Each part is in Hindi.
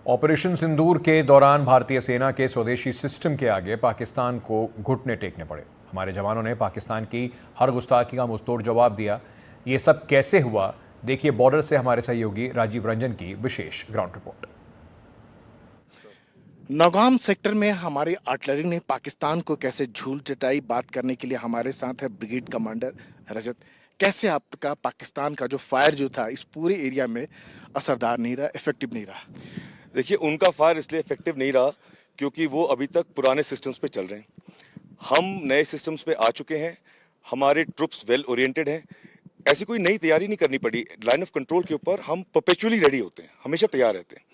ऑपरेशन सिंदूर के दौरान भारतीय सेना के स्वदेशी सिस्टम के आगे पाकिस्तान को घुटने टेकने पड़े। हमारे जवानों ने पाकिस्तान की हर गुस्ताखी का मुंहतोड़ जवाब दिया। ये सब कैसे हुआ, देखिए बॉर्डर से हमारे सहयोगी राजीव रंजन की विशेष ग्राउंड रिपोर्ट। नौगाम सेक्टर में हमारी आर्टिलरी ने पाकिस्तान को कैसे झूल जताई, बात करने के लिए हमारे साथ है ब्रिगेड कमांडर रजत। कैसे आपका पाकिस्तान का जो फायर जो था इस पूरे एरिया में असरदार नहीं रहा, इफेक्टिव नहीं रहा? देखिए, उनका फायर इसलिए इफेक्टिव नहीं रहा क्योंकि वो अभी तक पुराने सिस्टम्स पे चल रहे हैं। हम नए सिस्टम्स पे आ चुके हैं, हमारे ट्रुप्स वेल ओरिएंटेड हैं। ऐसी कोई नई तैयारी नहीं करनी पड़ी। लाइन ऑफ कंट्रोल के ऊपर हम परपेचुअली रेडी होते हैं, हमेशा तैयार रहते हैं।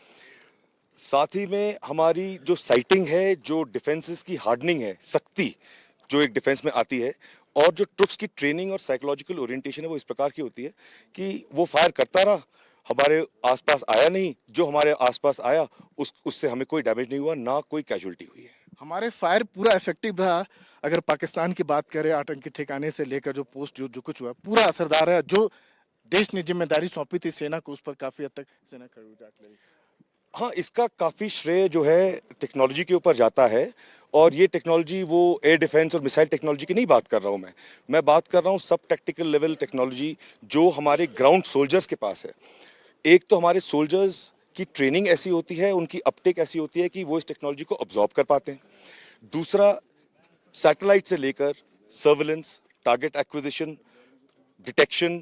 साथ ही में हमारी जो साइटिंग है, जो डिफेंसेस की हार्डनिंग है, सख्ती जो एक डिफेंस में आती है, और जो ट्रुप्स की ट्रेनिंग और साइकोलॉजिकल ओरिएंटेशन है, वो इस प्रकार की होती है कि वो फायर करता रहा, हमारे आसपास आया नहीं, जो हमारे आसपास आया उससे हमें कोई डैमेज नहीं हुआ, ना कोई कैजुअल्टी हुई है। हमारे फायर पूरा इफेक्टिव रहा। अगर पाकिस्तान की बात करें, आतंकी ठिकाने से लेकर जो पोस्ट जो कुछ हुआ पूरा असरदार है। जो देश ने जिम्मेदारी सौंपी थी सेना को, उस पर काफी हद तक सेना खड़ी उतरी। हाँ, इसका काफ़ी श्रेय जो है टेक्नोलॉजी के ऊपर जाता है। और ये टेक्नोलॉजी वो एयर डिफेंस और मिसाइल टेक्नोलॉजी की नहीं बात कर रहा हूँ मैं बात कर रहा हूँ सब टेक्टिकल लेवल टेक्नोलॉजी जो हमारे ग्राउंड सोल्जर्स के पास है। एक तो हमारे सोल्जर्स की ट्रेनिंग ऐसी होती है, उनकी अपटेक ऐसी होती है कि वो इस टेक्नोलॉजी को ऑब्जॉर्व कर पाते हैं। दूसरा, सैटेलाइट से लेकर surveillance, target acquisition, detection,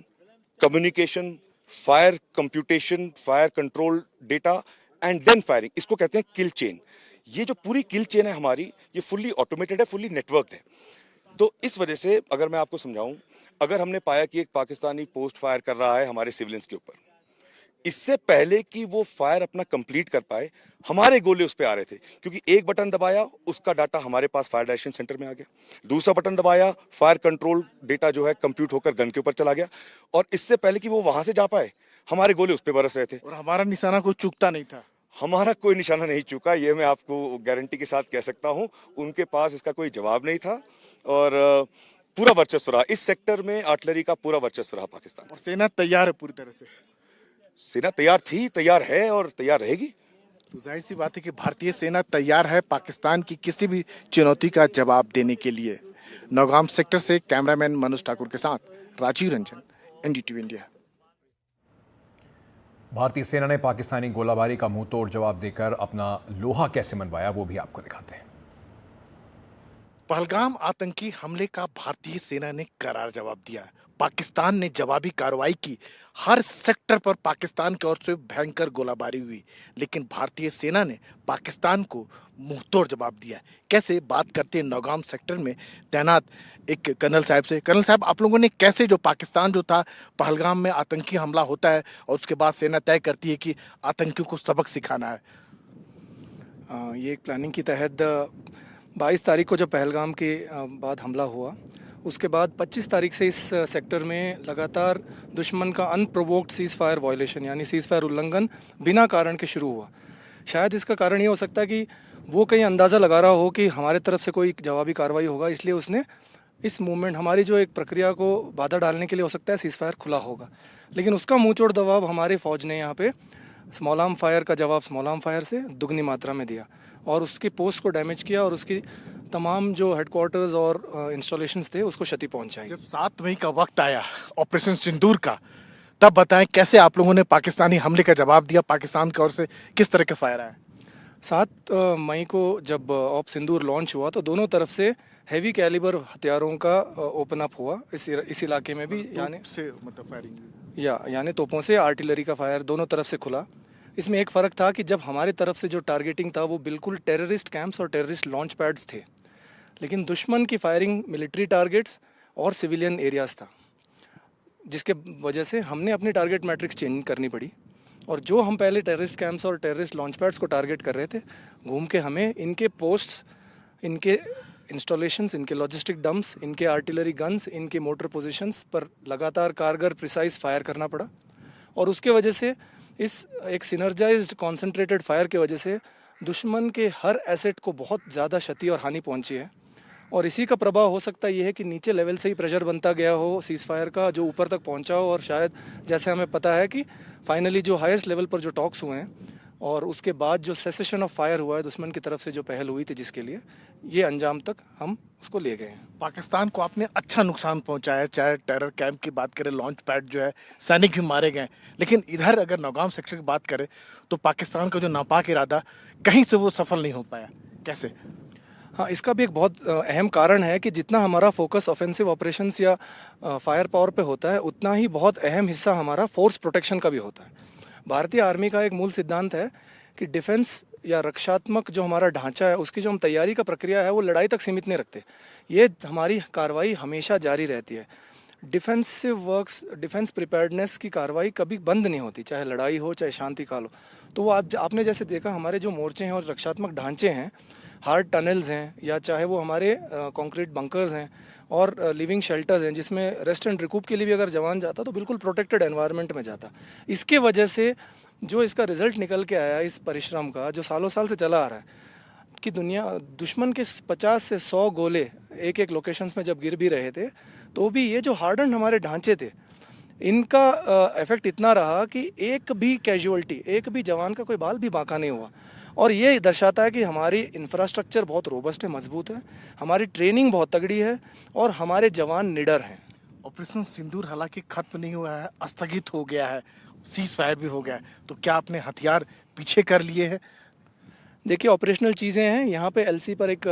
communication, fire computation, fire control data and then firing, इसको कहते हैं किल चेन। ये जो पूरी किल चेन है हमारी, ये फुल्ली ऑटोमेटेड है, फुल्ली नेटवर्क्ड है। तो इस वजह से अगर मैं आपको समझाऊं, अगर हमने पाया कि एक पाकिस्तानी पोस्ट फायर कर रहा है हमारे सिविलियंस के ऊपर, इससे पहले कि वो फायर अपना कंप्लीट कर पाए, हमारे गोले उस पे आ रहे थे। क्योंकि एक बटन दबाया, उसका डाटा हमारे पास फायर डायरेक्शन सेंटर में आ गया। दूसरा बटन दबाया, फायर कंट्रोल डेटा जो है कंप्यूट होकर गन के ऊपर चला गया। और इससे पहले कि वो वहां से जा पाए, हमारे गोले उस पे बरस रहे थे। और हमारा निशाना कुछ चूकता नहीं था। हमारा कोई निशाना नहीं चूका, ये मैं आपको गारंटी के साथ कह सकता हूं। उनके पास इसका कोई जवाब नहीं था। और पूरा वर्चस्व रहा इस सेक्टर में, आर्टिलरी का पूरा वर्चस्व रहा पाकिस्तान। और सेना तैयार है पूरी तरह से। सेना तैयार थी, तैयार है और तैयार रहेगी। तो जाहिर सी बात है कि भारतीय सेना तैयार है पाकिस्तान की किसी भी चुनौती का जवाब देने के लिए। नौगाम सेक्टर से कैमरामैन मनोज ठाकुर के साथ राजीव रंजन, एनडीटीवी इंडिया। भारतीय सेना ने पाकिस्तानी गोलाबारी का मुंहतोड़ जवाब देकर अपना लोहा कैसे मनवाया, वो भी आपको दिखाते हैं। पहलगाम आतंकी हमले का भारतीय सेना ने करार जवाब दिया। पाकिस्तान ने जवाबी कार्रवाई की। हर सेक्टर पर पाकिस्तान की ओर से भयंकर गोलाबारी हुई, लेकिन भारतीय सेना ने पाकिस्तान को मुंहतोड़ जवाब दिया। कैसे, बात करते हैं नौगाम सेक्टर में तैनात एक कर्नल साहब से। कर्नल साहब, आप लोगों ने कैसे, जो पाकिस्तान जो था, पहलगाम में आतंकी हमला होता है और उसके बाद सेना तय करती है कि आतंकियों को सबक सिखाना है। ये एक प्लानिंग के तहत 22 तारीख को जब पहलगाम के बाद हमला हुआ, उसके बाद 25 तारीख से इस सेक्टर में लगातार दुश्मन का अनप्रोवोक्ड सीज़ फायर वायलेशन यानी सीज़ फायर उल्लंघन बिना कारण के शुरू हुआ। शायद इसका कारण ये हो सकता है कि वो कहीं अंदाज़ा लगा रहा हो कि हमारे तरफ से कोई जवाबी कार्रवाई होगा, इसलिए उसने इस मूवमेंट, हमारी जो एक प्रक्रिया को बाधा डालने के लिए हो सकता है सीज़ फायर खुला होगा। लेकिन उसका मुँहतोड़ जवाब हमारे फ़ौज ने यहाँ पे स्मॉल आर्म फायर का जवाब स्मॉल आर्म फायर से दुगनी मात्रा में दिया और उसकी पोस्ट को डैमेज किया और उसकी तमाम जो हेडक्वार्टर्स और इंस्टॉलेशंस थे उसको क्षति पहुंचाई। जब 7 मई का वक्त आया ऑपरेशन सिंदूर का, तब बताएं कैसे आप लोगों ने पाकिस्तानी हमले का जवाब दिया, पाकिस्तान की ओर से किस तरह के फायर आए? 7 मई को जब ऑप सिंदूर लॉन्च हुआ तो दोनों तरफ से हैवी कैलिबर हथियारों का ओपन अप हुआ इस इलाके में भी, यानी से मतलब फायरिंग यानी तोपों से आर्टिलरी का फायर दोनों तरफ से खुला। इसमें एक फ़र्क था कि जब हमारी तरफ से जो टारगेटिंग था वो बिल्कुल टेररिस्ट कैंप्स और टेररिस्ट लॉन्च पैड्स थे, लेकिन दुश्मन की फायरिंग मिलिट्री टारगेट्स और सिविलियन एरियाज़ था, जिसके वजह से हमने अपनी टारगेट मैट्रिक्स चेंज करनी पड़ी। और जो हम पहले टेररिस्ट कैंप्स और टेररिस्ट लॉन्च पैड्स को टारगेट कर रहे थे, घूम के हमें इनके पोस्ट्स, इनके इंस्टॉलेशंस, इनके लॉजिस्टिक डम्प्स, इनके आर्टिलरी गन्स, इनके मोटर पोजीशंस पर लगातार कारगर प्रिसाइज फायर करना पड़ा। और उसके वजह से इस एक सिनर्जाइज्ड कॉन्सेंट्रेटेड फायर के वजह से दुश्मन के हर एसेट को बहुत ज़्यादा क्षति और हानि पहुंची है। और इसी का प्रभाव हो सकता ये है कि नीचे लेवल से ही प्रेशर बनता गया हो सीज़ फायर का, जो ऊपर तक पहुंचा हो। और शायद जैसे हमें पता है कि फाइनली जो हाईएस्ट लेवल पर जो टॉक्स हुए हैं और उसके बाद जो सेसेशन ऑफ फायर हुआ है दुश्मन की तरफ से, जो पहल हुई थी जिसके लिए, ये अंजाम तक हम उसको ले गए हैं। पाकिस्तान को आपने अच्छा नुकसान पहुंचाया, चाहे टेरर कैंप की बात करें, लॉन्च पैड जो है, सैनिक भी मारे गए, लेकिन इधर अगर नौगाम सेक्टर की बात करें तो पाकिस्तान का जो नापाक इरादा कहीं से वो सफल नहीं हो पाया। कैसे? हाँ, इसका भी एक बहुत अहम कारण है कि जितना हमारा फोकस ऑफेंसिव ऑपरेशंस या फायर पावर पे होता है, उतना ही बहुत अहम हिस्सा हमारा फोर्स प्रोटेक्शन का भी होता है। भारतीय आर्मी का एक मूल सिद्धांत है कि डिफेंस या रक्षात्मक जो हमारा ढांचा है, उसकी जो हम तैयारी का प्रक्रिया है, वो लड़ाई तक सीमित नहीं रखते। ये हमारी कार्रवाई हमेशा जारी रहती है। डिफेंसिव वर्क्स, डिफेंस प्रिपेयर्डनेस की कार्रवाई कभी बंद नहीं होती, चाहे लड़ाई हो चाहे शांति काल हो। तो वो आपने जैसे देखा, हमारे जो मोर्चे हैं और रक्षात्मक ढांचे हैं, हार्ड टनल्स हैं, या चाहे वो हमारे कंक्रीट बंकर्स हैं और लिविंग शेल्टर्स हैं, जिसमें रेस्ट एंड रिकूप के लिए भी अगर जवान जाता तो बिल्कुल प्रोटेक्टेड एनवायरनमेंट में जाता। इसके वजह से जो इसका रिजल्ट निकल के आया, इस परिश्रम का जो सालों साल से चला आ रहा है, कि दुश्मन के 50 से 100 गोले एक एक लोकेशंस में जब गिर भी रहे थे, तो भी ये जो हार्डन हमारे ढांचे थे, इनका इफेक्ट इतना रहा कि एक भी कैजुअल्टी, एक भी जवान का कोई बाल भी बांका नहीं हुआ। और ये दर्शाता है कि हमारी इंफ्रास्ट्रक्चर बहुत रोबस्ट है, मजबूत है, हमारी ट्रेनिंग बहुत तगड़ी है और हमारे जवान निडर हैं। ऑपरेशन सिंदूर हालांकि खत्म नहीं हुआ है, स्थगित हो गया है, सीज फायर भी हो गया है, तो क्या आपने हथियार पीछे कर लिए हैं? देखिए, ऑपरेशनल चीज़ें हैं। यहाँ पे एलसी पर एक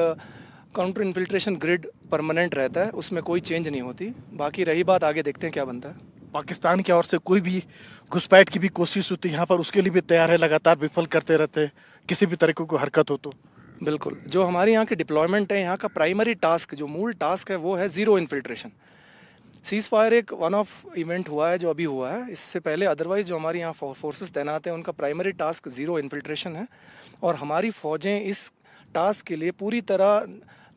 काउंटर इन्फिल्ट्रेशन ग्रिड परमानेंट रहता है, उसमें कोई चेंज नहीं होती। बाकी रही बात, आगे देखते हैं क्या बनता है। पाकिस्तान की ओर से कोई भी घुसपैठ की भी कोशिश होती है यहाँ पर, उसके लिए भी तैयार है, लगातार विफल करते रहते हैं किसी भी तरीके को हरकत हो तो? बिल्कुल, जो हमारे यहाँ के डिप्लॉयमेंट है, यहाँ का प्राइमरी टास्क, जो मूल टास्क है, वो है ज़ीरो इन्फिल्ट्रेशन। सीज फायर एक वन ऑफ इवेंट हुआ है जो अभी हुआ है, इससे पहले अदरवाइज जो हमारे यहाँ फोर्सेस तैनात हैं, उनका प्राइमरी टास्क ज़ीरो इन्फिल्ट्रेशन है। और हमारी फ़ौजें इस टास्क के लिए पूरी तरह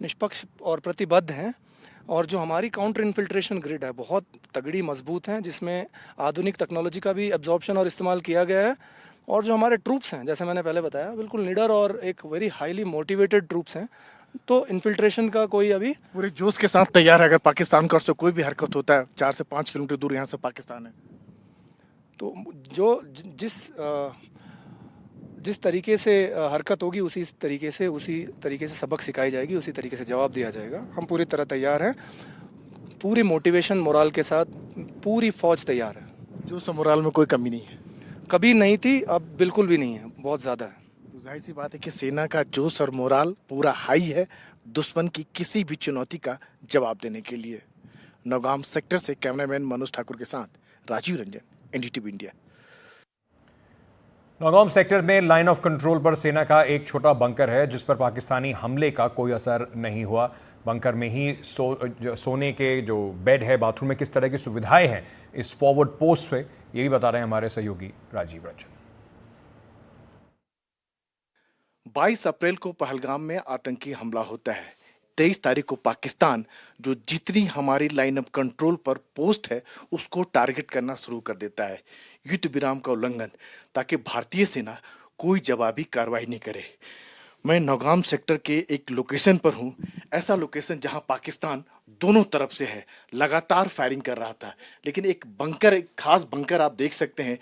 निष्पक्ष और प्रतिबद्ध हैं। और जो हमारी काउंटर इन्फिल्ट्रेशन ग्रिड है, बहुत तगड़ी मजबूत हैं, जिसमें आधुनिक टेक्नोलॉजी का भी एब्जॉर्प्शन और इस्तेमाल किया गया है। और जो हमारे ट्रूप्स हैं, जैसे मैंने पहले बताया, बिल्कुल निडर और एक वेरी हाईली मोटिवेटेड ट्रूप्स हैं। तो इन्फिल्ट्रेशन का कोई अभी पूरे जोश के साथ तैयार है अगर पाकिस्तान की ओर से कोई भी हरकत होता है। 4 से 5 किलोमीटर दूर यहाँ से पाकिस्तान है। तो जो जिस तरीके से हरकत होगी, उसी तरीके से सबक सिखाई जाएगी, उसी तरीके से जवाब दिया जाएगा। हम पूरी तरह तैयार हैं, पूरी मोटिवेशन मोराल के साथ पूरी फौज तैयार है। जोश और मोराल में कोई कमी नहीं है। कभी नहीं थी, अब बिल्कुल भी नहीं है, बहुत ज़्यादा है। तो जाहिर सी बात है कि सेना का जोश और मोराल पूरा हाई है दुश्मन की किसी भी चुनौती का जवाब देने के लिए। नौगाम सेक्टर से कैमरामैन मनोज ठाकुर के साथ Rajiv Ranjan, NDTV India. Naugam sector में लाइन ऑफ कंट्रोल पर सेना का एक छोटा बंकर है, जिस पर पाकिस्तानी हमले का कोई असर नहीं हुआ। बंकर में ही सोने के जो बेड है, बाथरूम में किस तरह की सुविधाएं हैं इस फॉरवर्ड पोस्ट पे, ये भी बता रहे हैं हमारे सहयोगी राजीव रंजन। 22 अप्रैल को पहलगाम में आतंकी हमला होता है। 23 तारीख को पाकिस्तान जो जितनी हमारी लाइन ऑफ कंट्रोल पर पोस्ट है उसको टारगेट करना शुरू कर देता है, युद्ध विराम का उल्लंघन, ताकि भारतीय सेना कोई जवाबी कार्रवाई नहीं करे। मैं नौगाम सेक्टर के एक लोकेशन पर हूं, ऐसा लोकेशन जहां पाकिस्तान दोनों तरफ से है, लगातार फायरिंग कर रहा था। लेकिन एक बंकर, एक खास बंकर आप देख सकते हैं,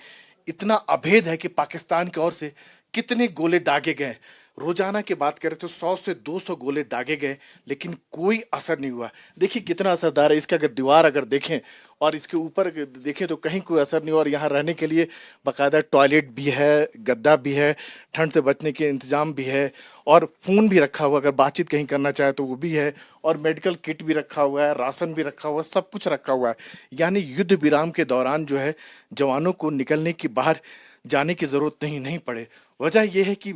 इतना अभेद है कि पाकिस्तान की ओर से कितने गोले दागे गए। रोजाना की बात करें तो 100 से 200 गोले दागे गए, लेकिन कोई असर नहीं हुआ। देखिए कितना असरदार है। इसका अगर दीवार अगर देखें और इसके ऊपर देखें तो कहीं कोई असर नहीं हुआ। और यहाँ रहने के लिए बाकायदा टॉयलेट भी है, गद्दा भी है, ठंड से बचने के इंतजाम भी है, और फोन भी रखा हुआ, अगर बातचीत कहीं करना चाहे तो वो भी है, और मेडिकल किट भी रखा हुआ है, राशन भी रखा हुआ है, सब कुछ रखा हुआ है। यानी युद्ध विराम के दौरान जो है जवानों को निकलने की, बाहर जाने की जरूरत नहीं पड़े। वजह यह है कि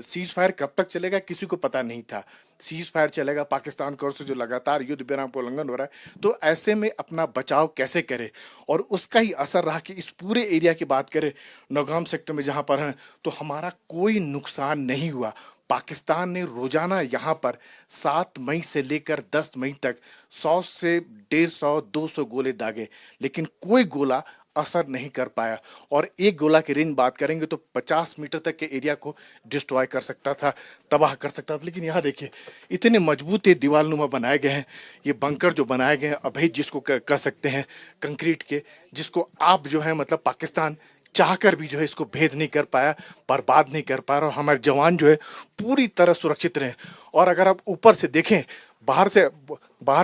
सीज फायर कब तक चलेगा किसी को पता नहीं था। सीज फायर चलेगा पाकिस्तान की ओर से जो लगातार युद्ध विराम का उल्लंघन हो रहा है, तो ऐसे में अपना बचाव कैसे करे, और उसका ही असर रहा कि इस पूरे एरिया की बात करें नौगाम सेक्टर में जहां पर हैं, तो हमारा कोई नुकसान नहीं हुआ। पाकिस्तान ने रोजाना यहाँ पर 7 मई से लेकर 10 मई तक 100 से 150, 200 गोले दागे, लेकिन कोई गोला असर नहीं कर पाया। और एक गोला की रेंज बात करेंगे तो 50 मीटर तक के एरिया को डिस्ट्रॉय कर सकता था, तबाह कर सकता था। लेकिन यहाँ देखिए इतने मजबूत दीवार नुमा बनाए गए हैं, ये बंकर जो बनाए गए हैं अभेद जिसको कह सकते हैं, कंक्रीट के, जिसको आप जो है मतलब पाकिस्तान चाहकर भी जो है इसको भेद नहीं कर पाया, बर्बाद नहीं कर पाया, और हमारे जवान जो है पूरी तरह सुरक्षित रहे। और अगर आप ऊपर से देखें, बाहर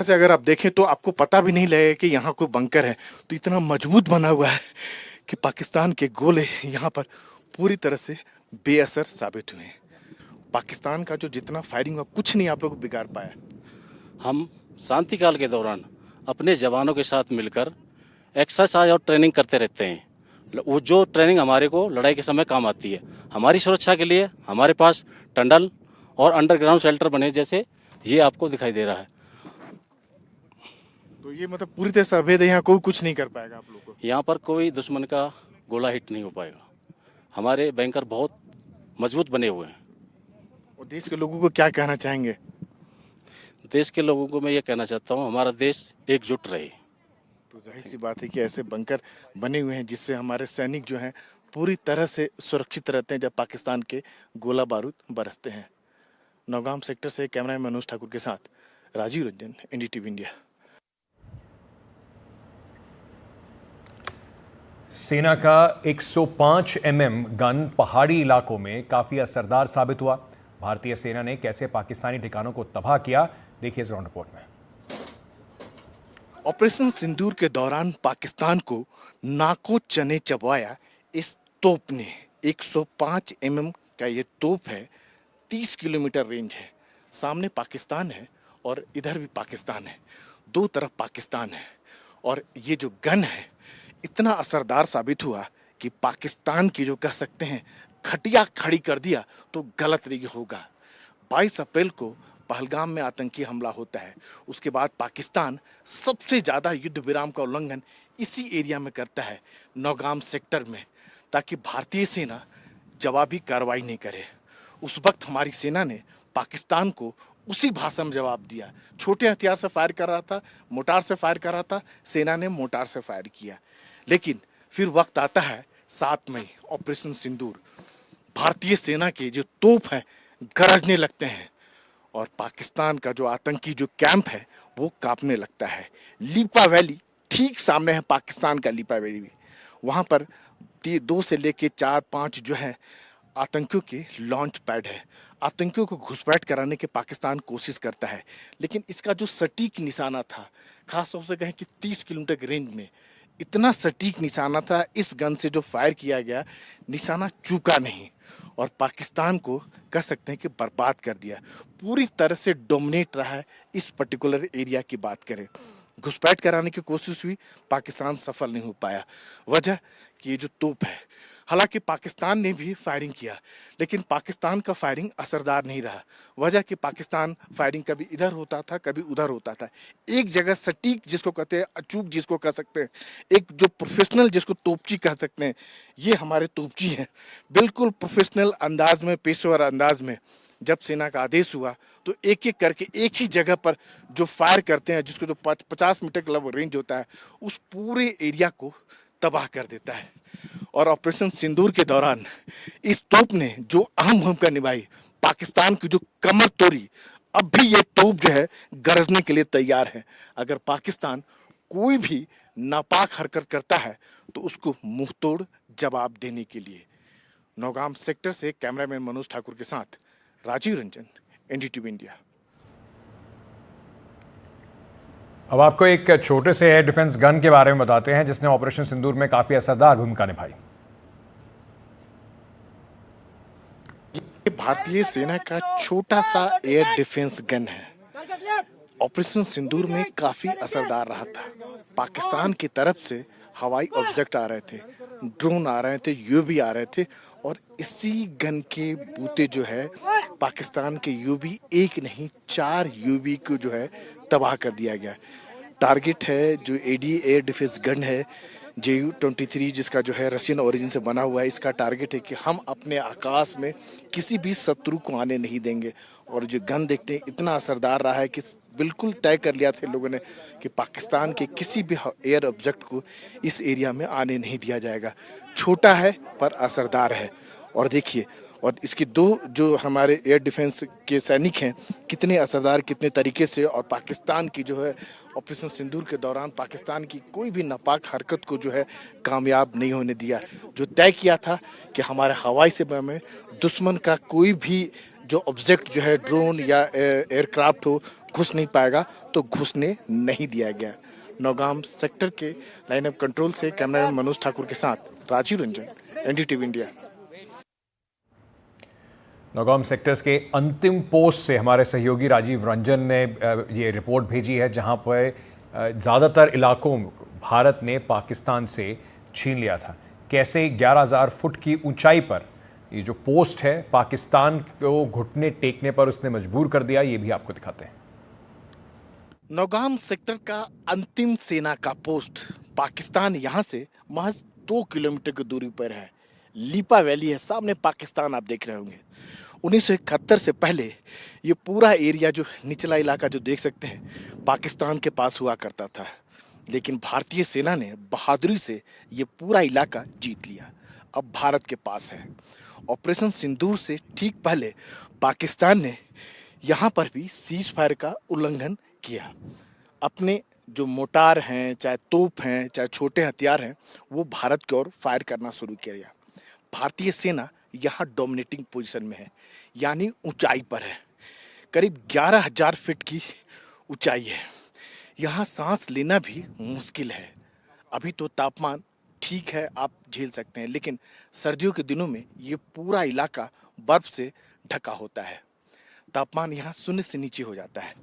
से अगर आप देखें तो आपको पता भी नहीं लगेगा कि यहाँ कोई बंकर है। तो इतना मजबूत बना हुआ है कि पाकिस्तान के गोले यहाँ पर पूरी तरह से बेअसर साबित हुए हैं। पाकिस्तान का जो जितना फायरिंग हुआ, कुछ नहीं आप लोग को बिगाड़ पाया। हम शांति काल के दौरान अपने जवानों के साथ मिलकर एक्सरसाइज और ट्रेनिंग करते रहते हैं। वो जो ट्रेनिंग हमारे को लड़ाई के समय काम आती है। हमारी सुरक्षा के लिए हमारे पास टनल और अंडरग्राउंड शेल्टर बने, जैसे ये आपको दिखाई दे रहा है। तो ये मतलब पूरी तरह से अवैध है, यहाँ कोई कुछ नहीं कर पाएगा आप लोग को। यहाँ पर कोई दुश्मन का गोला हिट नहीं हो पाएगा। हमारे बैंकर बहुत मजबूत बने हुए हैं। और देश के लोगों को क्या कहना चाहेंगे? देश के लोगों को मैं ये कहना चाहता हूँ, हमारा देश एकजुट रहे। तो जाहिर सी बात है कि ऐसे बंकर बने हुए हैं जिससे हमारे सैनिक जो हैं पूरी तरह से सुरक्षित रहते हैं जब पाकिस्तान के गोला बारूद बरसते हैं। नौगाम सेक्टर से कैमरामैन मनोज ठाकुर के साथ राजीव रंजन, एनडीटीवी इंडिया। सेना का 105 गन पहाड़ी इलाकों में काफी असरदार साबित हुआ। भारतीय सेना ने कैसे पाकिस्तानी ठिकानों को तबाह किया, देखिए इस ग्राउंड रिपोर्ट में। ऑपरेशन सिंदूर के दौरान पाकिस्तान को नाको चने चबवाया इस तोप ने। 105 का ये तोप है, 30 किलोमीटर रेंज है। सामने पाकिस्तान है और इधर भी पाकिस्तान है, दो तरफ पाकिस्तान है। और ये जो गन है इतना असरदार साबित हुआ कि पाकिस्तान की जो कह सकते हैं खटिया खड़ी कर दिया तो गलत नहीं होगा। 22 अप्रैल को पहलगाम में आतंकी हमला होता है। उसके बाद पाकिस्तान सबसे ज्यादा युद्ध विराम का उल्लंघन इसी एरिया में करता है, नौगाम सेक्टर में, ताकि भारतीय सेना जवाबी कार्रवाई नहीं करे। उस वक्त हमारी सेना ने पाकिस्तान को उसी भाषा में जवाब दिया। छोटे हथियार से फायर कर रहा था, मोटार से फायर कर रहा था, सेना ने मोटार से फायर किया। लेकिन फिर वक्त आता है 7 मई, ऑपरेशन सिंदूर। भारतीय सेना के जो तोप हैं गरजने लगते हैं और पाकिस्तान का जो आतंकी जो कैंप है वो कांपने लगता है। लीपा वैली ठीक सामने है, पाकिस्तान का लीपा वैली। वहां पर 2 से लेके 4-5 जो है आतंकियों के लॉन्च पैड है। आतंकियों को घुसपैठ कराने की पाकिस्तान कोशिश करता है, लेकिन इसका जो सटीक निशाना था, खास तौर से कहें कि 30 किलोमीटर की रेंज में इतना सटीक निशाना था, इस गन से जो फायर किया गया निशाना चूका नहीं और पाकिस्तान को कह सकते हैं कि बर्बाद कर दिया। पूरी तरह से डोमिनेट रहा है इस पर्टिकुलर एरिया की बात करें। घुसपैठ कराने की कोशिश हुई, पाकिस्तान सफल नहीं हो पाया। वजह कि ये जो तोप है, हालांकि पाकिस्तान ने भी फायरिंग किया लेकिन पाकिस्तान का फायरिंग असरदार नहीं रहा। वजह कि पाकिस्तान फायरिंग कभी इधर होता था, कभी उधर होता था। एक जगह सटीक जिसको कहते हैं, अचूक जिसको कह सकते हैं, एक जो प्रोफेशनल जिसको तोपची कह सकते हैं, ये हमारे तोपची हैं। बिल्कुल प्रोफेशनल अंदाज में, पेशेवर अंदाज में जब सेना का आदेश हुआ तो एक एक करके एक ही जगह पर जो फायर करते हैं, जिसको जो 50 मीटर का रेंज होता है, उस पूरे एरिया को तबाह कर देता है। और ऑपरेशन सिंदूर के दौरान इस तोप ने जो अहम भूमिका निभाई, पाकिस्तान की जो कमर तोड़ी, अब भी ये तोप जो है गरजने के लिए तैयार है। अगर पाकिस्तान कोई भी नापाक हरकत करता है तो उसको मुंहतोड़ जवाब देने के लिए। नौगाम सेक्टर से कैमरामैन मनोज ठाकुर के साथ राजीव रंजन, एनडीटीवी इंडिया। अब आपको एक छोटे से एयर डिफेंस गन के बारे में बताते हैं जिसने ऑपरेशन सिंदूर में काफी असरदार भूमिका निभाई। ये भारतीय सेना का छोटा सा एयर डिफेंस गन है। ऑपरेशन सिंदूर में काफी असरदार रहा था। पाकिस्तान की तरफ से हवाई ऑब्जेक्ट आ रहे थे, ड्रोन आ रहे थे, यूएवी आ रहे थे और इसी गन के बूते जो है पाकिस्तान के यूएवी, एक नहीं 4 यूएवी को जो है तबाह कर दिया गया। टारगेट है जो एडी एयर डिफेंस गन है, JU-23, जिसका जो है रशियन ओरिजिन से बना हुआ है। इसका टारगेट है कि हम अपने आकाश में किसी भी शत्रु को आने नहीं देंगे। और जो गन देखते हैं इतना असरदार रहा है कि बिल्कुल तय कर लिया था लोगों ने कि पाकिस्तान के किसी भी एयर ऑब्जेक्ट को इस एरिया में आने नहीं दिया जाएगा। छोटा है पर असरदार है। और देखिए और इसकी दो जो हमारे एयर डिफेंस के सैनिक हैं कितने असरदार कितने तरीके से और पाकिस्तान की जो है ऑपरेशन सिंदूर के दौरान पाकिस्तान की कोई भी नापाक हरकत को जो है कामयाब नहीं होने दिया। जो तय किया था कि हमारे हवाई सेना में दुश्मन का कोई भी जो ऑब्जेक्ट जो है ड्रोन या एयरक्राफ्ट हो घुस नहीं पाएगा, तो घुसने नहीं दिया गया। नौगाम सेक्टर के लाइन ऑफ कंट्रोल से कैमरामैन मनोज ठाकुर के साथ Rajiv Ranjan, NDTV India. Naugam sectors के अंतिम पोस्ट से हमारे सहयोगी राजीव रंजन ने ये रिपोर्ट भेजी है, जहां पर ज़्यादातर इलाकों भारत ने पाकिस्तान से छीन लिया था। कैसे 11,000 फुट की ऊंचाई पर ये जो पोस्ट है पाकिस्तान को घुटने टेकने पर उसने मजबूर कर दिया, ये भी आपको दिखाते हैं। नौगाम सेक्टर का अंतिम सेना का पोस्ट पाकिस्तान यहां से महज 2 किलोमीटर की दूरी पर है। लीपा वैली है, सामने पाकिस्तान आप देख रहे होंगे। 1971 से पहले ये पूरा एरिया जो निचला इलाका जो देख सकते हैं पाकिस्तान के पास हुआ करता था, लेकिन भारतीय सेना ने बहादुरी से ये पूरा इलाका जीत लिया, अब भारत के पास है। ऑपरेशन सिंदूर से ठीक पहले पाकिस्तान ने यहाँ पर भी सीज फायर का उल्लंघन किया। अपने जो मोटार हैं, चाहे तोप हैं, चाहे छोटे हथियार हैं, वो भारत की ओर फायर करना शुरू किया। भारतीय सेना यहाँ डोमिनेटिंग पोजीशन में है, यानी ऊंचाई पर है। करीब 11,000 फीट की ऊंचाई है। यहाँ सांस लेना भी मुश्किल है। अभी तो तापमान ठीक है, आप झेल सकते हैं, लेकिन सर्दियों के दिनों में ये पूरा इलाका बर्फ से ढका होता है। तापमान यहाँ 0 से नीचे हो जाता है।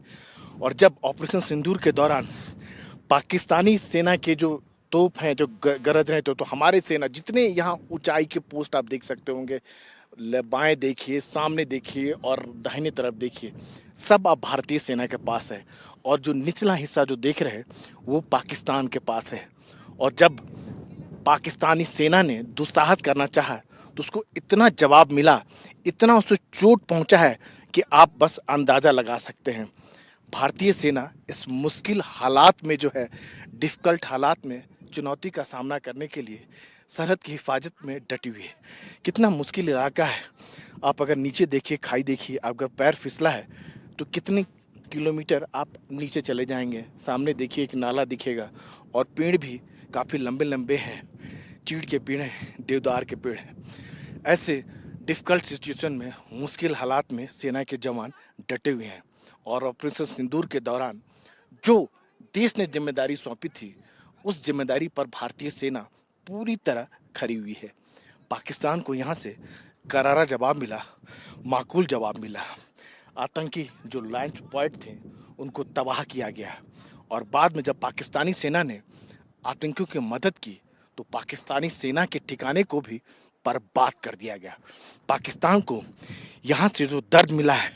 और जब ऑपरेशन सिंदूर के दौरान पाकिस्तानी सेना के जो तोप हैं जो गरज रहे तो हमारे सेना जितने यहाँ ऊंचाई के पोस्ट आप देख सकते होंगे, बाएं देखिए, सामने देखिए और दाहिने तरफ देखिए, सब अब भारतीय सेना के पास है। और जो निचला हिस्सा जो देख रहे हैं वो पाकिस्तान के पास है। और जब पाकिस्तानी सेना ने दुस्साहस करना चाहा तो उसको इतना जवाब मिला, इतना उसको चोट पहुंचा है कि आप बस अंदाजा लगा सकते हैं। भारतीय सेना इस मुश्किल हालात में जो है, डिफिकल्ट हालात में चुनौती का सामना करने के लिए सरहद की हिफाजत में डटी हुई है। कितना मुश्किल इलाका है, आप अगर नीचे देखिए, खाई देखिए, अगर पैर फिसला है तो कितने किलोमीटर आप नीचे चले जाएंगे। सामने देखिए एक नाला दिखेगा और पेड़ भी काफ़ी लंबे लंबे हैं, चीड़ के पेड़ हैं, देवदार के पेड़ हैं। ऐसे डिफिकल्ट सिचुएशन में, मुश्किल हालात में सेना के जवान डटे हुए हैं। और ऑपरेशन सिंदूर के दौरान जो देश ने जिम्मेदारी सौंपी थी, उस जिम्मेदारी पर भारतीय सेना पूरी तरह खरी हुई है। पाकिस्तान को यहाँ से करारा जवाब मिला, माकूल जवाब मिला। आतंकी जो लॉन्च पॉइंट थे उनको तबाह किया गया। और बाद में जब पाकिस्तानी सेना ने आतंकियों की मदद की तो पाकिस्तानी सेना के ठिकाने को भी बर्बाद कर दिया गया। पाकिस्तान को यहाँ से जो दर्द मिला है,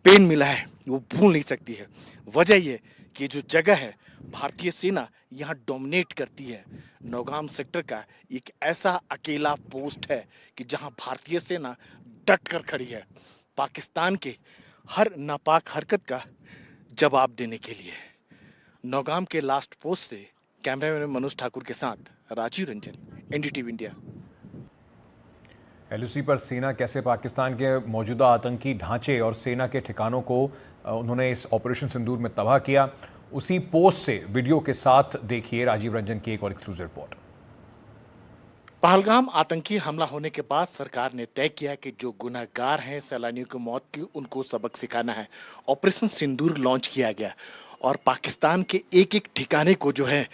पेन मिला है, वो भूल नहीं सकती है। वजह ये कि जो जगह है भारतीय सेना यहाँ डोमिनेट करती है। नौगाम सेक्टर का एक ऐसा अकेला पोस्ट है कि जहाँ भारतीय सेना डट कर खड़ी है पाकिस्तान के हर नापाक हरकत का जवाब देने के लिए। नौगाम के लास्ट पोस्ट से कैमरामैन मनोज ठाकुर के साथ Rajiv Ranjan, NDTV India. LOC पर सेना कैसे पाकिस्तान के मौजूदा आतंकी ढांचे और सेना के ठिकानों को उन्होंने इस ऑपरेशन सिंदूर में तबाह किया, उसी पोस्ट से वीडियो के साथ देखिए राजीव रंजन की एक और एक्सक्लूसिव रिपोर्ट। पहलगाम आतंकी हमला होने के बाद सरकार ने तय किया कि जो गुनहगार हैं सैलानियों की मौत की, उनको सबक सिखाना है। ऑपरेशन सिंदूर लॉन्च किया गया और पाकिस्तान के एक एक ठिकाने को जो है,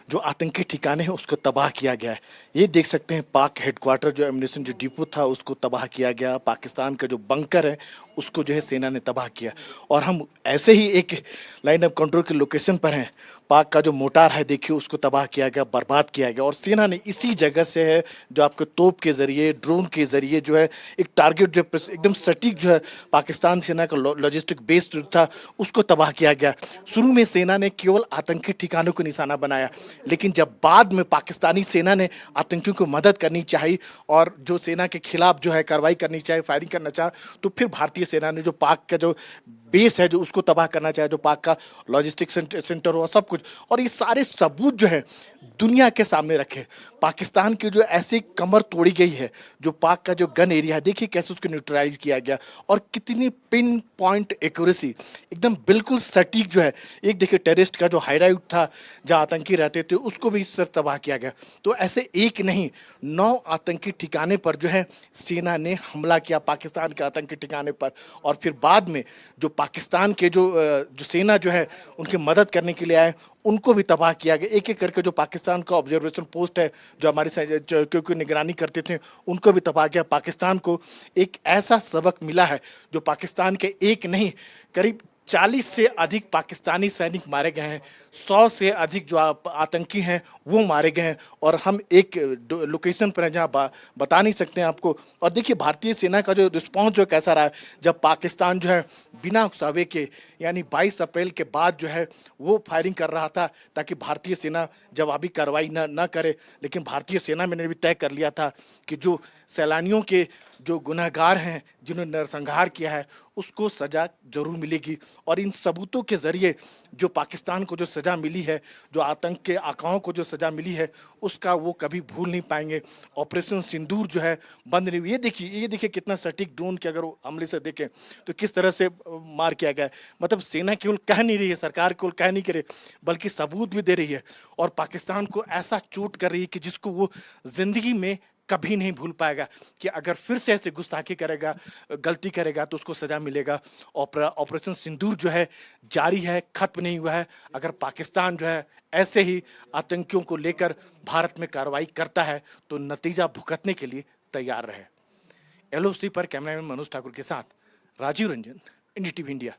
जो आतंकी ठिकाने हैं उसको तबाह किया गया है। ये देख सकते हैं पाक हेडक्वार्टर जो एम्युनिशन जो डिपो था उसको तबाह किया गया। पाकिस्तान का जो बंकर है उसको जो है सेना ने तबाह किया। और हम ऐसे ही एक लाइन ऑफ कंट्रोल के लोकेशन पर हैं, पाक का जो मोटार है देखिए उसको तबाह किया गया, बर्बाद किया गया। और सेना ने इसी जगह से है जो आपके तोप के जरिए, ड्रोन के जरिए जो है एक टारगेट जो एकदम सटीक जो है पाकिस्तान सेना का लॉजिस्टिक बेस जो था उसको तबाह किया गया। शुरू में सेना ने केवल आतंकी ठिकानों को निशाना बनाया, लेकिन जब बाद में पाकिस्तानी सेना ने आतंकियों को मदद करनी चाहिए और जो सेना के खिलाफ जो है कार्रवाई करनी चाहिए, फायरिंग करना चाहा, तो फिर भारतीय सेना ने जो पाक का जो बेस है जो उसको तबाह करना चाहे, जो पाक का लॉजिस्टिक सेंटर हो, सब कुछ। और ये सारे सबूत जो है दुनिया के सामने रखे। पाकिस्तान की जो ऐसी कमर तोड़ी गई है, जो पाक का जो गन एरिया है, देखिए कैसे उसको न्यूट्रलाइज किया गया और कितनी पिन पॉइंट एक्यूरेसी, एकदम बिल्कुल सटीक जो है। एक देखिए टेररिस्ट का जो हाईडाउट था जहाँ आतंकी रहते थे उसको भी इस तरह तबाह किया गया। तो ऐसे एक नहीं 9 आतंकी ठिकाने पर जो है सेना ने हमला किया, पाकिस्तान के आतंकी ठिकाने पर। और फिर बाद में जो पाकिस्तान के जो सेना जो है उनकी मदद करने के लिए आए, उनको भी तबाह किया गया। एक एक करके जो पाकिस्तान का ऑब्जर्वेशन पोस्ट है जो हमारी क्योंकि निगरानी करते थे, उनको भी तबाह किया। पाकिस्तान को एक ऐसा सबक मिला है जो पाकिस्तान के एक नहीं करीब 40 से अधिक पाकिस्तानी सैनिक मारे गए हैं, 100 से अधिक जो आतंकी हैं वो मारे गए हैं। और हम एक लोकेशन पर हैं जहाँ बता नहीं सकते हैं आपको। और देखिए भारतीय सेना का जो रिस्पॉन्स जो कैसा रहा है, जब पाकिस्तान जो है बिना उकसावे के यानी 22 अप्रैल के बाद जो है वो फायरिंग कर रहा था ताकि भारतीय सेना जवाबी कार्रवाई न करे। लेकिन भारतीय सेना ने भी तय कर लिया था कि जो सैलानियों के जो गुनहगार हैं जिन्होंने नरसंहार किया है उसको सजा जरूर मिलेगी। और इन सबूतों के जरिए जो पाकिस्तान को जो सजा मिली है, जो आतंक के आकाओं को जो सजा मिली है, उसका वो कभी भूल नहीं पाएंगे। ऑपरेशन सिंदूर जो है बंद नहीं हुई। ये देखिए कितना सटीक ड्रोन के अगर हमले से देखें तो किस तरह से मार किया गया है। मतलब सेना केवल कह नहीं रही है, सरकार केवल कह नहीं करे बल्कि सबूत भी दे रही है और पाकिस्तान को ऐसा चोट कर रही है कि जिसको वो जिंदगी में कभी नहीं भूल पाएगा कि अगर फिर से ऐसे गुस्ताखी करेगा, गलती करेगा तो उसको सजा मिलेगा। ऑपरेशन सिंदूर जो है जारी है, खत्म नहीं हुआ है। अगर पाकिस्तान जो है ऐसे ही आतंकियों को लेकर भारत में कार्रवाई करता है तो नतीजा भुगतने के लिए तैयार रहे। एलओसी पर कैमरामैन मनोज ठाकुर के साथ राजीव रंजन, एनडीटीवी इंडिया।